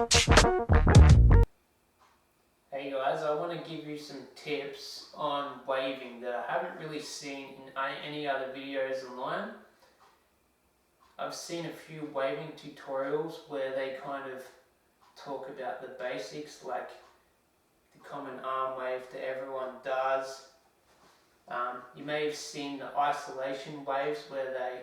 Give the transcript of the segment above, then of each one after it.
Hey guys, I want to give you some tips on waving that I haven't really seen in any other videos online. I've seen a few waving tutorials where they kind of talk about the basics, like the common arm wave that everyone does. You may have seen the isolation waves where they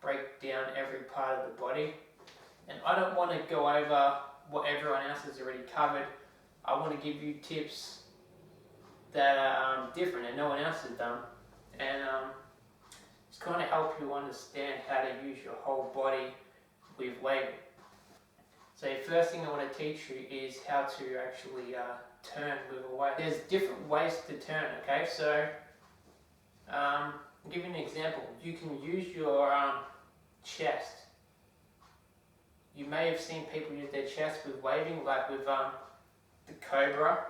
break down every part of the body. And I don't want to go over what everyone else has already covered. I want to give you tips that are different and no one else has done, and just kind of help you understand how to use your whole body with waving. So the first thing I want to teach you is how to actually turn with a wave. There's different ways to turn, okay? So I'll give you an example. You can use your chest. You may have seen people use their chest with waving, like with the cobra.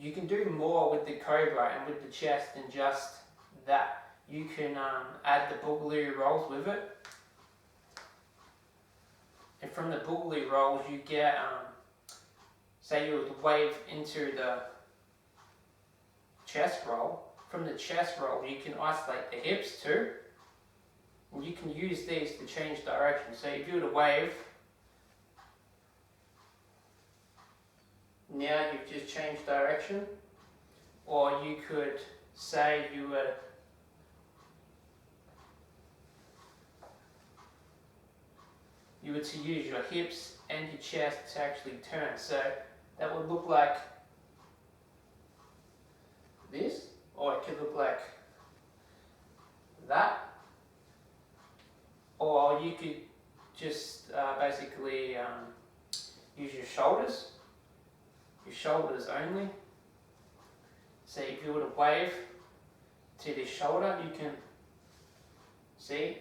You can do more with the cobra and with the chest than just that. You can add the boogaloo rolls with it, and from the boogaloo rolls you get, say you would wave into the chest roll. From the chest roll you can isolate the hips too, and you can use these to change direction. So if you were to wave, now you've just changed direction. Or you could say you were to use your hips and your chest to actually turn. So that would look like this, or it could look like that, or you could just basically use your shoulders only. So if you were to wave to the shoulder, you can see.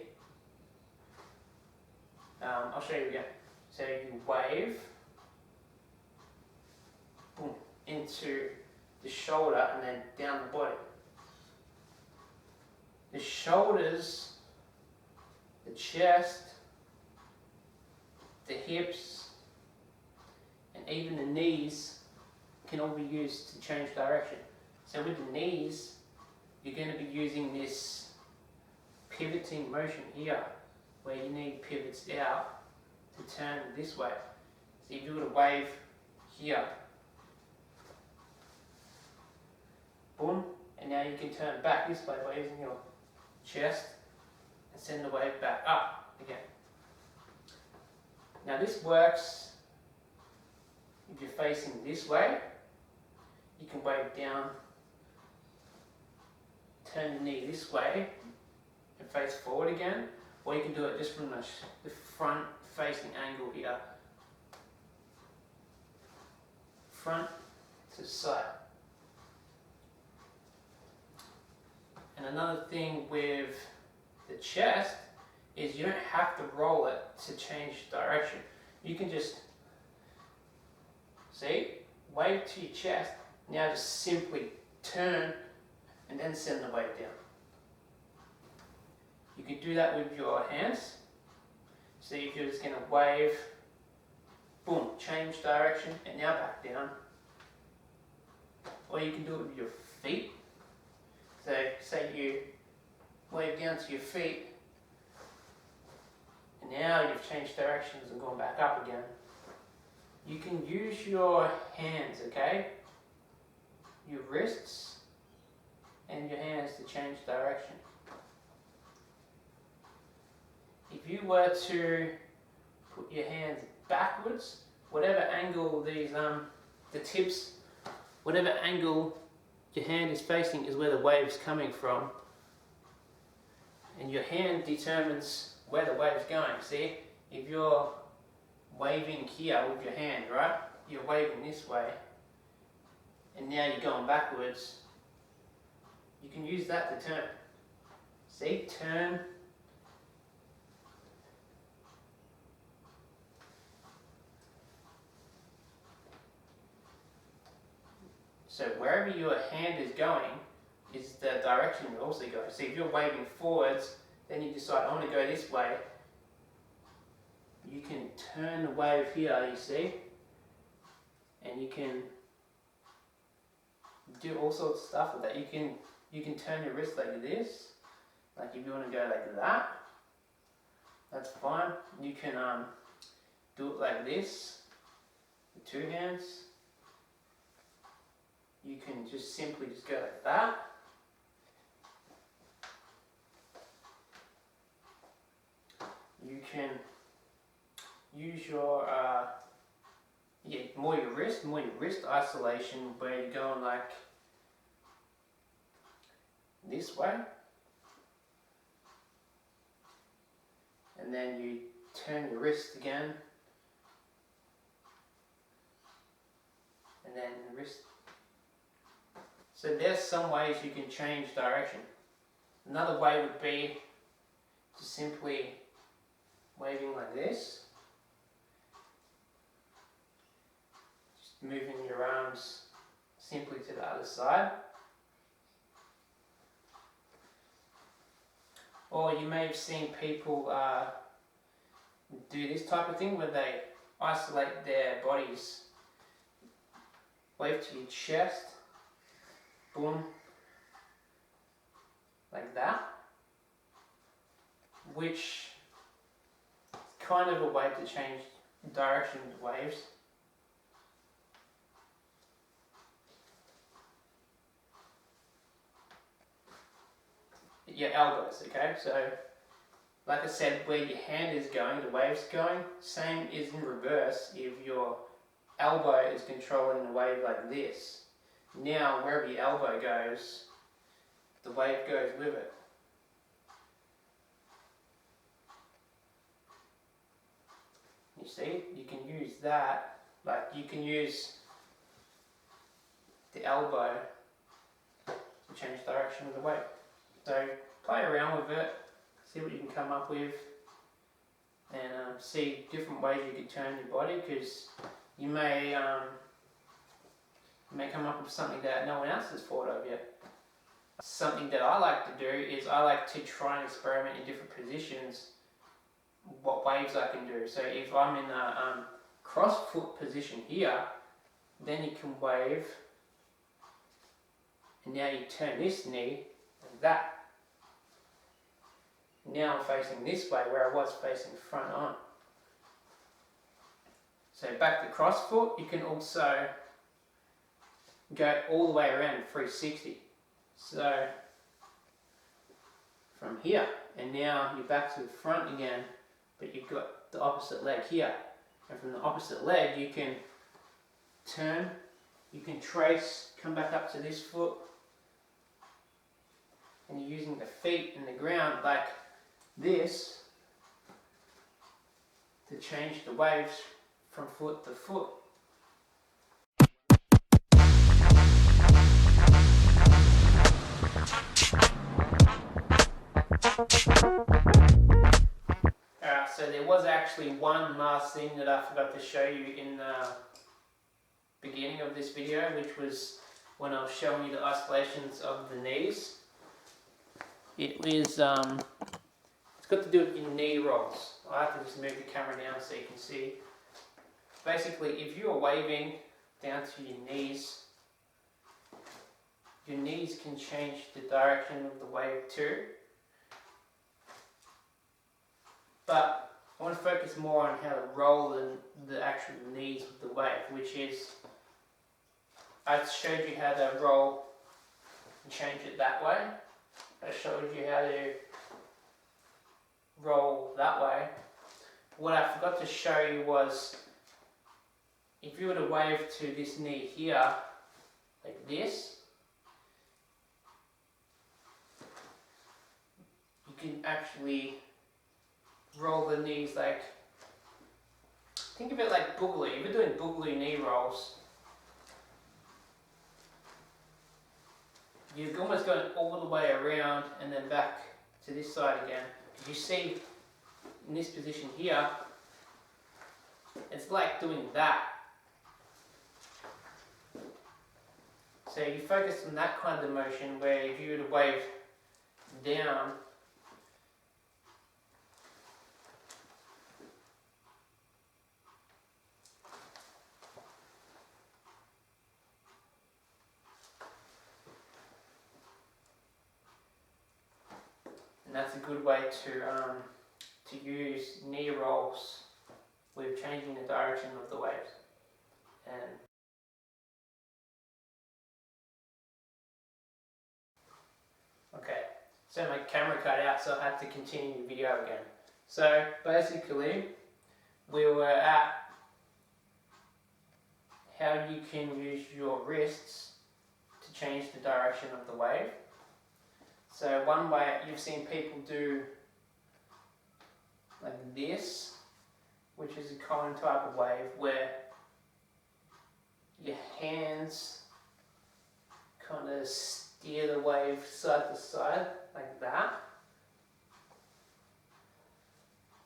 I'll show you again. So you wave, boom, into the shoulder and then down the body. The shoulders, the chest, the hips, and even the knees can all be used to change direction. So with the knees, you're going to be using this pivoting motion here, where your knee pivots out to turn this way. So if you were to wave here, boom, and now you can turn back this way by using your chest and send the wave back up again. Now this works if you're facing this way. You can wave down, turn the knee this way and face forward again, or you can do it just from the front facing angle here, front to side. And another thing with the chest is you don't have to roll it to change direction. You can just, see, wave to your chest, now just simply turn and then send the wave down. You can do that with your hands. So if you're just going to wave, boom, change direction and now back down. Or you can do it with your feet. So say you wave down to your feet and now you've changed directions and gone back up again. You can use your hands, okay? Your wrists and your hands to change direction. If you were to put your hands backwards, whatever angle these the tips, whatever angle your hand is facing is where the wave is coming from, and your hand determines where the wave is going. See, if you're waving here with your hand, right? You're waving this way, and now you're going backwards. You can use that to turn. See, turn. So wherever your hand is going is the direction you also go. So if you're waving forwards, then you decide, I want to go this way. you can turn the wave here, you see, and you can do all sorts of stuff with that. You can turn your wrist like this, like if you want to go like that, that's fine. You can do it like this with two hands. You can just simply just go like that. You can use your more your wrist isolation, where you're going like this way, and then you turn your wrist again, and then the wrist. So there's some ways you can change direction. Another way would be to simply waving like this, just moving your arms simply to the other side. Or you may have seen people do this type of thing where they isolate their bodies. Wave to your chest, boom, like that, which is kind of a way to change direction with waves. Your elbows, okay? So, like I said, where your hand is going, the wave's going, same is in reverse if your elbow is controlling the wave like this. Now, wherever your elbow goes, the wave goes with it. You see, you can use that, like you can use the elbow to change direction of the wave. So play around with it, see what you can come up with, and see different ways you could turn your body, because you may come up with something that no one else has thought of yet. Something that I like to do is I like to try and experiment in different positions, what waves I can do. So if I'm in a cross foot position here, then you can wave, and now you turn this knee like that. Now I'm facing this way where I was facing front on. So back to cross foot, you can also go all the way around 360. So from here, and now you're back to the front again, but you've got the opposite leg here. And from the opposite leg you can turn, you can trace, come back up to this foot, and you're using the feet and the ground like this to change the waves from foot to foot. Alright, so there was actually one last thing that I forgot to show you in the beginning of this video, which was when I was showing you the oscillations of the knees. It was, it's got to do with your knee rolls. I have to just move the camera down so you can see. Basically, if you are waving down to your knees can change the direction of the wave too. But I want to focus more on how to roll the actual knees with the wave, which is, I showed you how to roll and change it that way. I showed you how to roll that way. What I forgot to show you was, if you were to wave to this knee here, like this, you can actually roll the knees like, think of it like boogaloo. If you're doing boogaloo knee rolls, you're almost going all the way around and then back to this side again. You see, in this position here, it's like doing that. So you focus on that kind of motion, where if you were to wave down, and that's a good way to use knee rolls with changing the direction of the waves. And okay, so my camera cut out, so I had to continue the video again. So basically, we were at how you can use your wrists to change the direction of the wave. So one way, you've seen people do like this, which is a common type of wave where your hands kind of steer the wave side to side like that.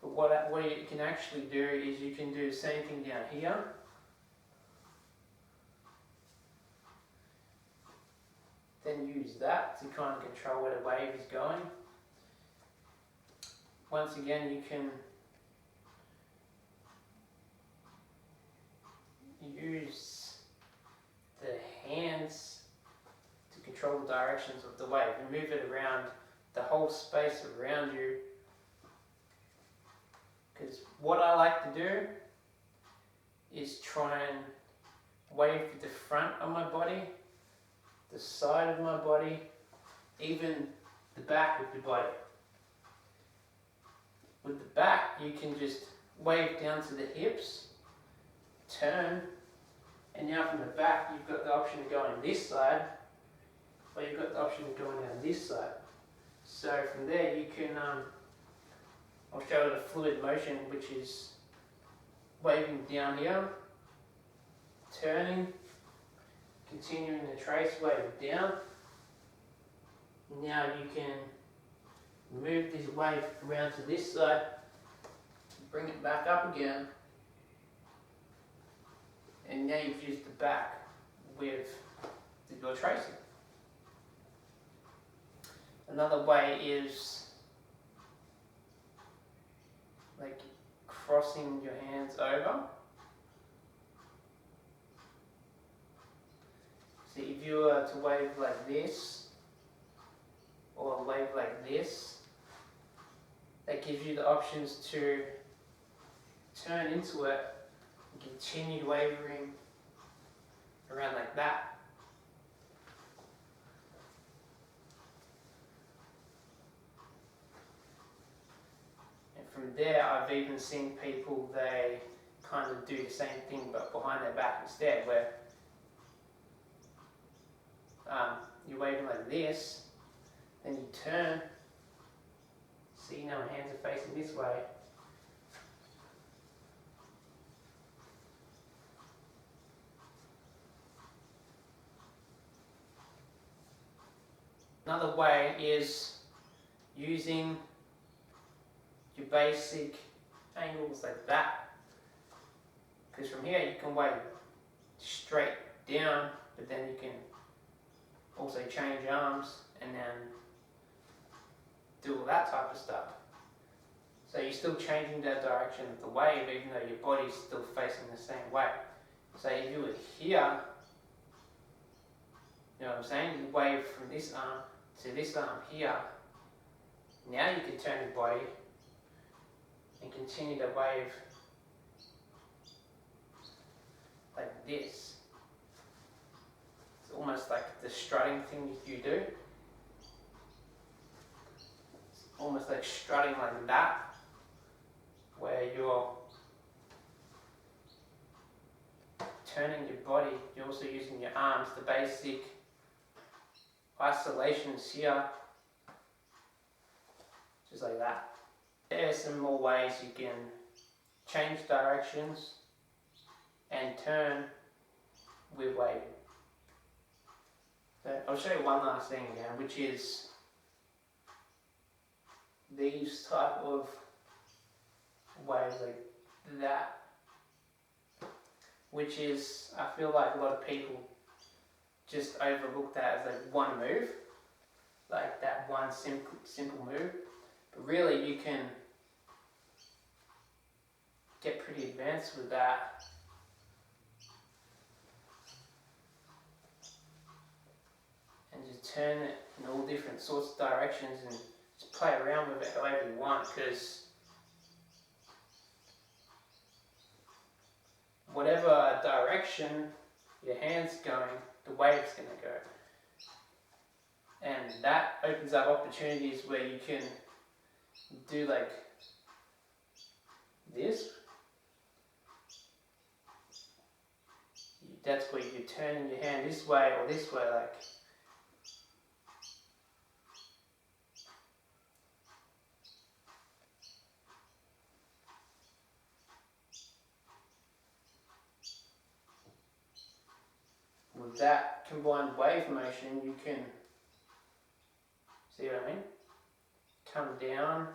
But what you can actually do is you can do the same thing down here. Then use that to kind of control where the wave is going. Once again, you can use the hands to control the directions of the wave and move it around the whole space around you. Because what I like to do is try and wave with the front of my body, the side of my body, even the back of the body. With the back, you can just wave down to the hips, turn, and now from the back, you've got the option of going this side, or you've got the option of going down this side. So from there, you can, I'll show you the fluid motion, which is waving down here, turning, continuing the trace, wave down. Now you can move this wave around to this side, bring it back up again, and now you've used the back with your tracing. Another way is like crossing your hands over. See, if you were to wave like this, or wave like this, that gives you the options to turn into it and continue wavering around like that. And from there, I've even seen people, they kind of do the same thing but behind their back instead, where you're waving like this, then you turn. See, now my hands are facing this way. Another way is using your basic angles like that. Because from here you can wave straight down, but then you can also change arms and then do all that type of stuff. So you're still changing the direction of the wave even though your body's still facing the same way. So if you were here, you know what I'm saying? You wave from this arm to this arm here. Now you can turn your body and continue to wave like this. It's almost like the strutting thing you do. It's almost like strutting like that, where you're turning your body, you're also using your arms, the basic isolations here, just like that. There are some more ways you can change directions and turn with waving. So I'll show you one last thing again, which is these type of waves like that, which is, I feel like a lot of people just overlook that as like one move, like that one simple move, but really you can get pretty advanced with that. And just turn it in all different sorts of directions and just play around with it however you want, because whatever direction your hand's going, the wave's going to go. And that opens up opportunities where you can do like this. That's where you're turning your hand this way or this way, like. With that combined wave motion, you can, see what I mean? Come down.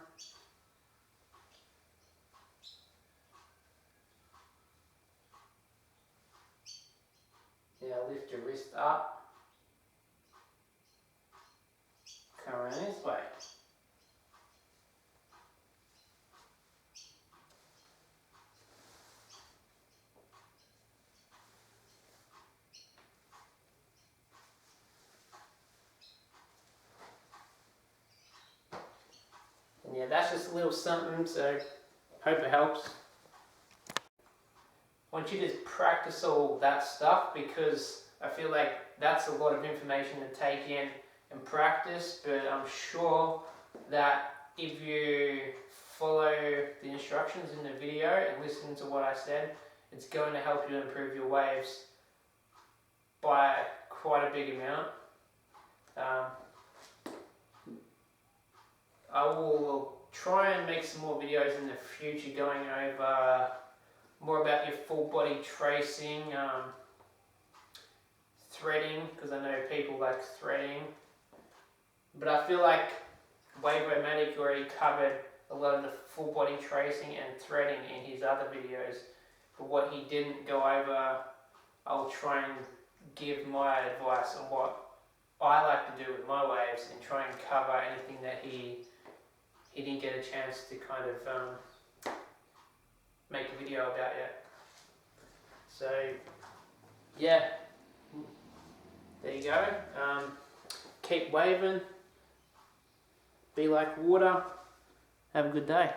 Now lift your wrist up. Come around this way. And yeah, that's just a little something, so hope it helps. I want you to practice all that stuff, because I feel like that's a lot of information to take in and practice, but I'm sure that if you follow the instructions in the video and listen to what I said, it's going to help you improve your waves by quite a big amount. I will try and make some more videos in the future going over more about your full body tracing, threading, because I know people like threading. But I feel like Wavematic already covered a lot of the full body tracing and threading in his other videos. But what he didn't go over, I'll try and give my advice on what I like to do with my waves and try and cover anything that he didn't get a chance to kind of make a video about yet. So yeah, there you go. Keep waving, be like water, have a good day.